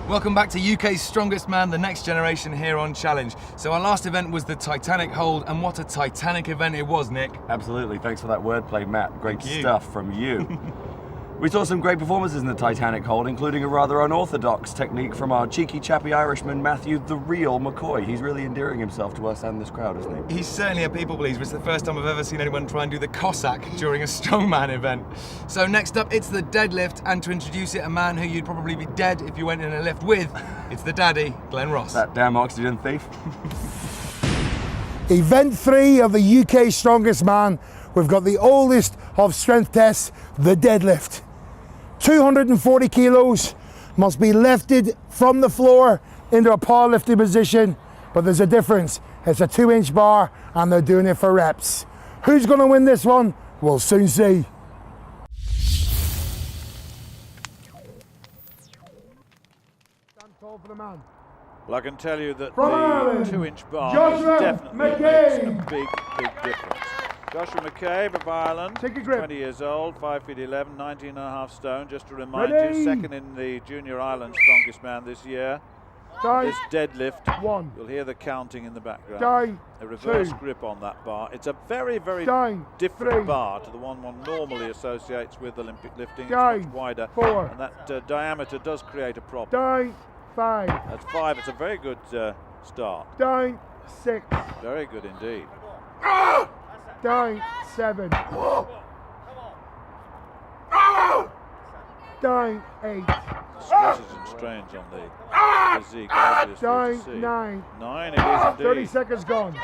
Welcome back to UK's Strongest Man, the next generation here on Challenge. So our last event was the Titanic Hold, and what a Titanic event it was, Nick. Absolutely, thanks for that wordplay, Matt. Great stuff from you. We saw some great performances in the Titanic Hold, including a rather unorthodox technique from our cheeky chappy Irishman, Matthew the Real McCoy. He's really endearing himself to us and this crowd, isn't he? He's certainly a people pleaser. It's the first time I've ever seen anyone try and do the Cossack during a strongman event. So next up, it's the deadlift, and to introduce it, a man who you'd probably be dead if you went in a lift with, it's the daddy, Glenn Ross. That damn oxygen thief. Event 3 of the UK Strongest Man. We've got the oldest of strength tests, the deadlift. 240 kilos, must be lifted from the floor into a powerlifting position, but there's a difference. It's a 2-inch bar and they're doing it for reps. Who's going to win this one? We'll soon see. Stand tall for the man. Well, I can tell you that From the Ireland, 2-inch bar Joshua definitely McCabe. makes a big difference. Joshua McCabe of Ireland, Take a grip. 20 years old, 5 feet 11, 19 and a half stone. Just to remind Ready? you, second in the Junior Ireland Strongest Man this year. Die. This deadlift, 1. you'll hear the counting in the background. Die. A reverse 2. grip on that bar. It's a very, very Die. different 3. bar to the one normally associates with Olympic lifting. Die. It's much wider, 4. and that diameter does create a problem. Die. 5. That's 5. It's a very good start. Die. 6. Very good indeed. Die. 7. Die. 8. Stresses and strains on the physique, obviously, Die. to see. 9. 9 it is indeed. 30 seconds gone. No,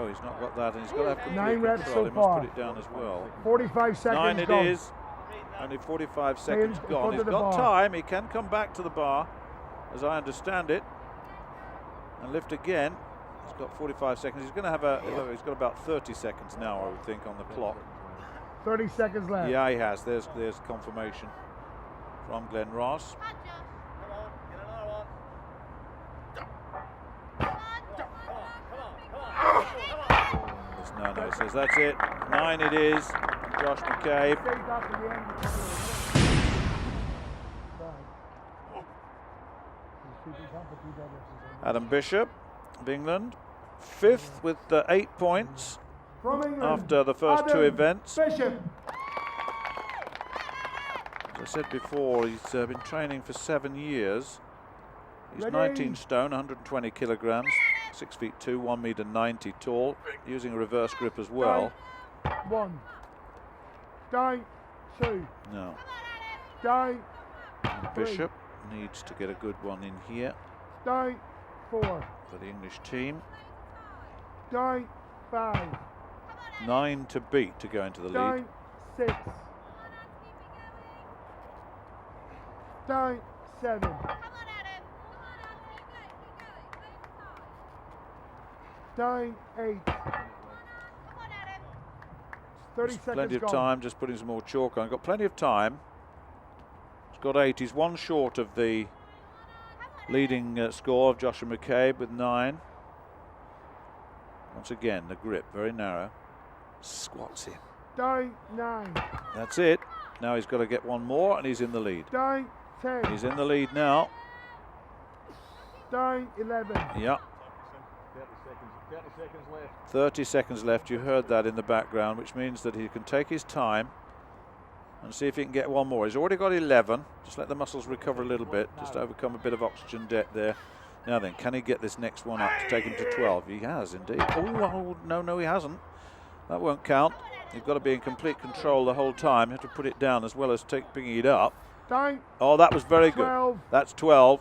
he's not got that, and he's got to have complete 9 reps control. so He far. must put it down as well. 45 seconds 9 it gone. is. Only 45 seconds in gone. front He's of the got bar. time. He can come back to the bar, as I understand it, and lift again. He's got 45 seconds. He's going to have he's got about 30 seconds now, I would think, on the clock. 30 seconds left. Yeah, he has. There's confirmation from Glenn Ross. No, he says that's it. 9 it is. Josh McCabe. Adam Bishop of England, 5th with 8 points From England, after the first 2 events. Bishop. As I said before, he's been training for 7 years. He's Ready? 19 stone, 120 kilograms, 6 feet 2, 1 meter 90 tall, using a reverse grip as well. 1. Die. 2. No. Die. Bishop needs to get a good one in here Die. 4. for the English team. Die. 5. 9 to beat to go into the Die. lead. 6. Die. 7. Die. 8. 30 seconds Plenty of gone. time, just putting some more chalk on. Got plenty of time. He's got 8. He's 1 short of the leading score of Joshua McCabe with 9. Once again, the grip, very narrow. Squats in. Die. 9. That's it. Now he's got to get 1 more, and he's in the lead. Die. 10. He's in the lead now. Die. 11. Yeah. 30 seconds left. You heard that in the background, which means that he can take his time and see if he can get 1 more. He's already got 11. Just let the muscles recover a little bit, just to overcome a bit of oxygen debt there. Now then, can he get this next one up to take him to 12? He has indeed. Oh, no, he hasn't. That won't count. You've got to be in complete control the whole time. You have to put it down as well as picking it up. Die. Oh, that was very 12. good. That's 12.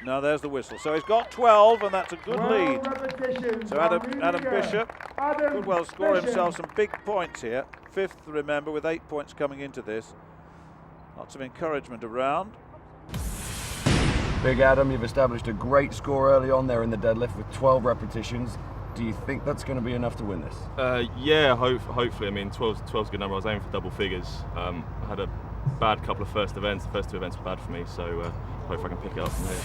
Now there's the whistle. So he's got 12, and that's a good lead. Repetitions. So Adam Bishop could well score Bishop. himself some big points here. 5th, remember, with 8 points coming into this. Lots of encouragement around. Big Adam, you've established a great score early on there in the deadlift with 12 repetitions. Do you think that's going to be enough to win this? Yeah, hopefully. I mean, 12's a good number. I was aiming for double figures. I had a bad couple of first events. The first 2 events were bad for me, so hopefully I can pick it up from here.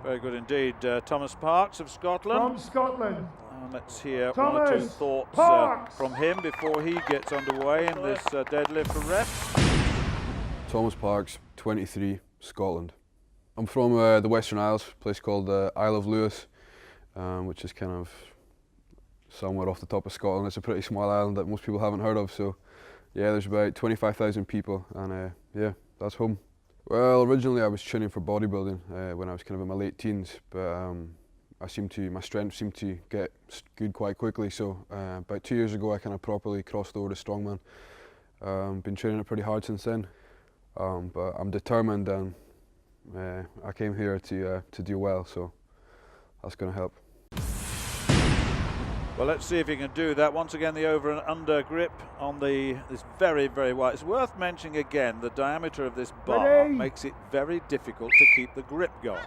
Very good indeed. Thomas Parks of Scotland. From Scotland. let's hear one or two thoughts from him before he gets underway in this deadlift for reps. Thomas Parks, 23, Scotland. I'm from the Western Isles, a place called Isle of Lewis, which is kind of somewhere off the top of Scotland. It's a pretty small island that most people haven't heard of, so yeah, there's about 25,000 people, and yeah, that's home. Well, originally I was training for bodybuilding when I was kind of in my late teens, but my strength seemed to get good quite quickly, so about 2 years ago I kind of properly crossed over to strongman. Been training it pretty hard since then, but I'm determined, and I came here to do well, so that's going to help. Well, let's see if he can do that. Once again, the over and under grip on this very, very wide. It's worth mentioning again, the diameter of this bar makes it very difficult to keep the grip going.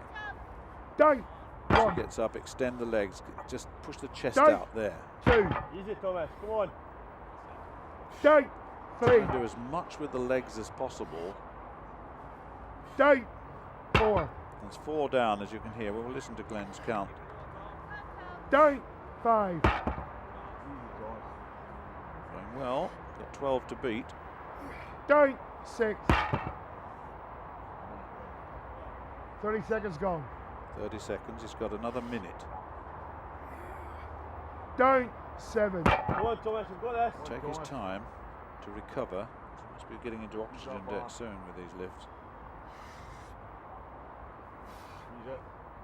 Down. As he gets up, extend the legs, just push the chest out there. 2. Easy, Thomas, come on. Down. 3. Try and do as much with the legs as possible. Down. 4. There's 4 down, as you can hear. We'll listen to Glenn's count. Down. 5. Going well. Got 12 to beat. Down. 6. 30 seconds gone. 30 seconds. He's got another minute. Down. 7. Come on, Thomas, we've got this. Take his time to recover. Must be getting into oxygen debt soon with these lifts.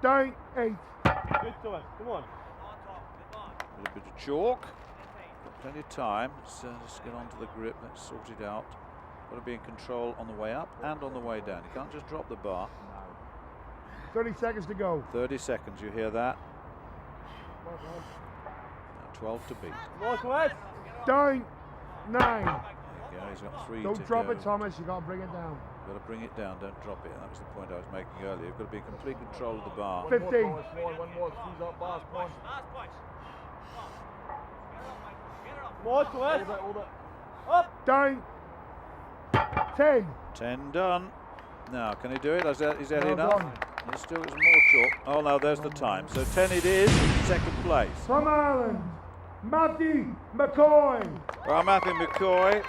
Down. 8. Good, Thomas, come on. A little bit of chalk. Got plenty of time. Let's get onto the grip. Let's sort it out. Got to be in control on the way up and on the way down. You can't just drop the bar. 30 seconds to go. 30 seconds, you hear that? Now 12 to beat. Come on, Thomas. Down. 9. There you go, he's got 3 to Don't drop go. it, Thomas. You got to bring it down. You've got to bring it down, don't drop it. That was the point I was making earlier. You've got to be in complete control of the bar. 15. One more, squeeze up, bars, come on. Come on, Thomas. Hold it. Up. Down. 10. 10 done. Now, can he do it? Is that Well enough? done. There's still some more chalk. Oh, no, there's the time. So 10 it is, second place. From Ireland, Matthew McCoy. Well, Matthew McCoy.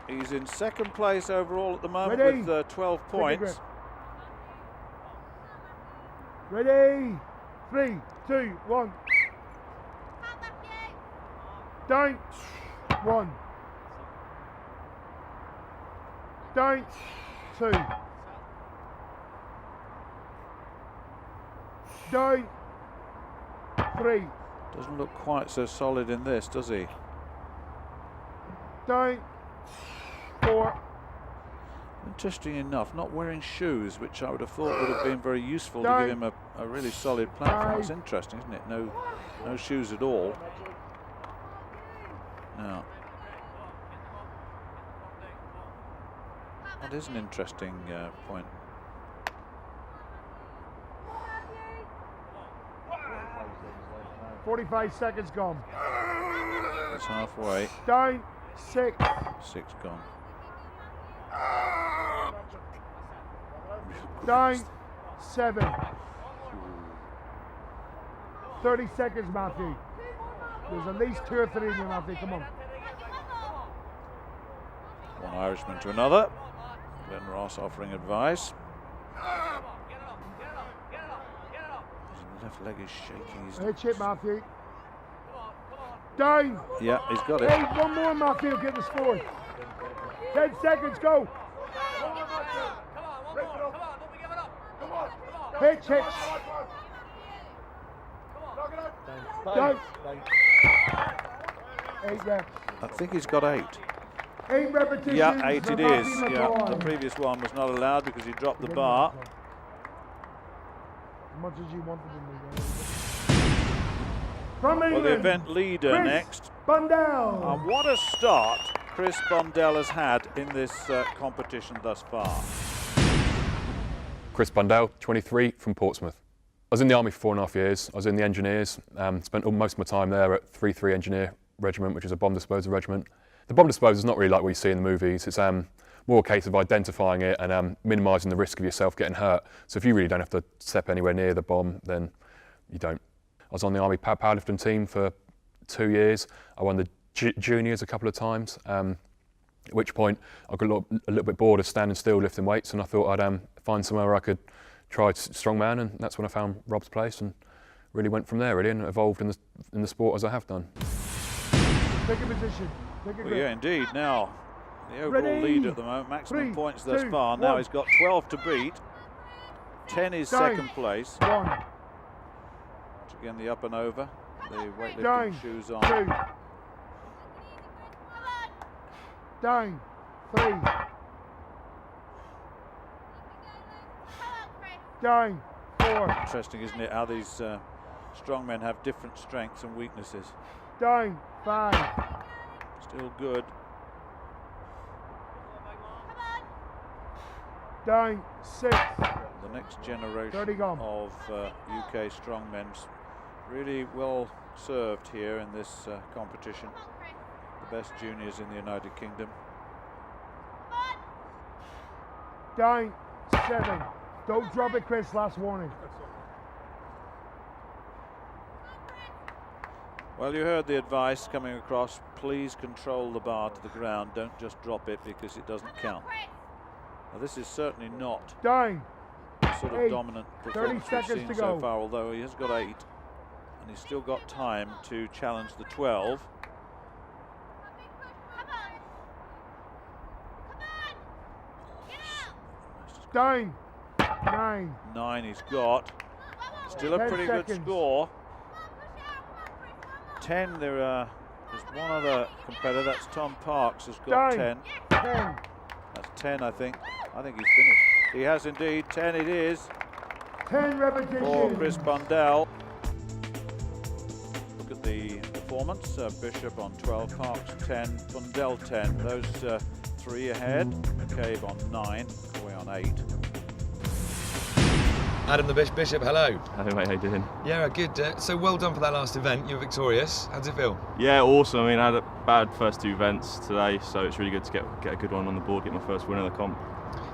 He's in second place overall at the moment Ready? with 12 points. Ready? 3, 2, 1. Down. 1. Down. 2. Down. 3. Doesn't look quite so solid in this, does he? Down. 4. Interesting enough, not wearing shoes, which I would have thought would have been very useful to Down. give him a really solid platform. 5. It's interesting, isn't it? No shoes at all. Now, that is an interesting point. $45 seconds gone. It's halfway. Down. 6. 6 gone. Down. 7. 30 seconds, Matthew. There's at least 2 or 3 in you, Matthew. Come on. One Irishman to another. Glenn Ross offering advice. His left leg is shaking. He's Hitch it, Matthew. Down. yeah, he's got it. Hey, one more, Matthew. Get the score. 10 seconds. Go. Hitch, hitch. Down. 8 reps. I think he's got 8. 8 repetitions. Yeah, 8 for it is. Matthew Yeah, McCoy. the previous one was not allowed because he dropped the bar. As much as you wanted to. From England. Well, the event leader Chris next. Bundell. And what a start Chris Bundell has had in this competition thus far. Chris Bundell, 23, from Portsmouth. I was in the army for 4.5 years. I was in the engineers. Spent most of my time there at 3 Engineer Regiment, which is a bomb disposal regiment. The bomb disposal is not really like what you see in the movies. It's more a case of identifying it and minimising the risk of yourself getting hurt. So if you really don't have to step anywhere near the bomb, then you don't. I was on the Army powerlifting team for 2 years. I won the juniors a couple of times, at which point I got a little bit bored of standing still lifting weights, and I thought I'd find somewhere where I could try strongman, and that's when I found Rob's place and really went from there really, and evolved in the sport as I have done. Take a position. Take a Well, yeah, indeed. Now, the overall lead at the moment, maximum points thus far. Now he's got 12 to beat. 10 is second place. Once again, the up and over. The weightlifting shoes on. Down. 3. Down. 4. Interesting, isn't it, how these strong men have different strengths and weaknesses. Down. 5. Still good. Down. 6. The next generation of UK strongmen's really well served here in this competition. The best juniors in the United Kingdom. Down. 7. Don't drop it, Chris. Last warning. Well, you heard the advice coming across. Please control the bar to the ground. Don't just drop it because it doesn't count. Now, this is certainly not Down. the sort of 8. dominant 30 performance we've seconds seen to so go. far, although he has got 8. And he's still got time to challenge the 12. Down. 9. 9 he's got. Still a 10 pretty seconds. good score. 10, there's one other competitor, that's Tom Parks, has got 10. 10. That's 10, I think. I think he's finished. He has indeed. 10 it is 10 repetitions. for Chris Bundell. Look at the performance. Bishop on 12, Parks 10, Bundell 10. Those 3 ahead. McCabe on 9, Coy on 8. Adam the Bishop, hello. Hey mate, how you doing? Yeah, good. So well done for that last event. You were victorious. How does it feel? Yeah, awesome. I mean, I had a bad first 2 events today, so it's really good to get a good one on the board, get my first win of the comp.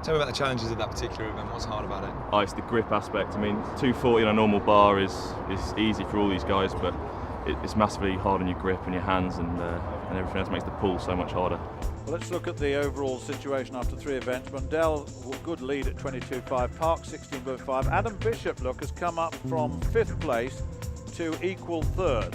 Tell me about the challenges of that particular event. What's hard about it? Oh, it's the grip aspect. I mean, 240 on a normal bar is easy for all these guys, but it's massively hard on your grip and your hands and everything else. Makes the pull so much harder. Well, let's look at the overall situation after 3 events. Bundell, good lead at 22.5. Parks 16.5. Adam Bishop, look, has come up from 5th place to equal 3rd.